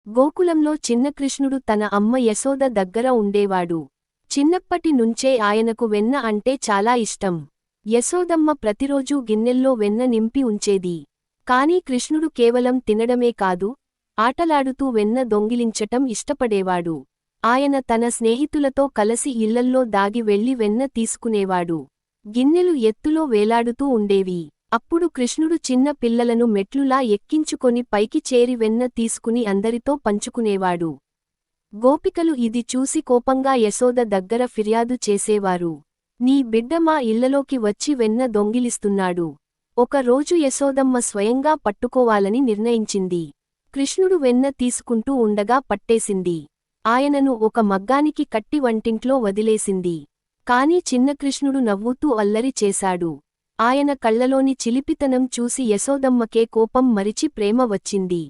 గోకులంలో చిన్న కృష్ణుడు తన అమ్మ యశోద దగ్గర ఉండేవాడు. చిన్నప్పటి నుంచే ఆయనకు వెన్న అంటే చాలా ఇష్టం. యశోదమ్మ ప్రతిరోజూ గిన్నెల్లో వెన్న నింపి ఉంచేది. కాని కృష్ణుడు కేవలం తినడమే కాదు, ఆటలాడుతూ వెన్న దొంగిలించటం ఇష్టపడేవాడు. ఆయన తన స్నేహితులతో కలసి ఇళ్లల్లో దాగి వెళ్లి వెన్న తీసుకునేవాడు. గిన్నెలు ఎత్తులో వేలాడుతూ ఉండేవి. అప్పుడు కృష్ణుడు చిన్న పిల్లలను మెట్లులా ఎక్కించుకొని పైకి చేరి వెన్న తీసుకుని అందరితో పంచుకునేవాడు. గోపికలు ఇది చూసి కోపంగా యశోద దగ్గర ఫిర్యాదు చేసేవారు. నీ బిడ్డ మా ఇళ్లలోకి వచ్చి వెన్న దొంగిలిస్తున్నాడు. ఒక రోజు యశోదమ్మ స్వయంగా పట్టుకోవాలని నిర్ణయించింది. కృష్ణుడు వెన్న తీసుకుంటూ ఉండగా పట్టేసింది. ఆయనను ఒక మగ్గానికి కట్టి వంటింట్లో వదిలేసింది. కాని చిన్న కృష్ణుడు నవ్వుతూ అల్లరి చేశాడు. ఆయన కళ్లలోని చిలిపితనం చూసి యశోదమ్మకే కోపం మరిచి ప్రేమ వచ్చింది.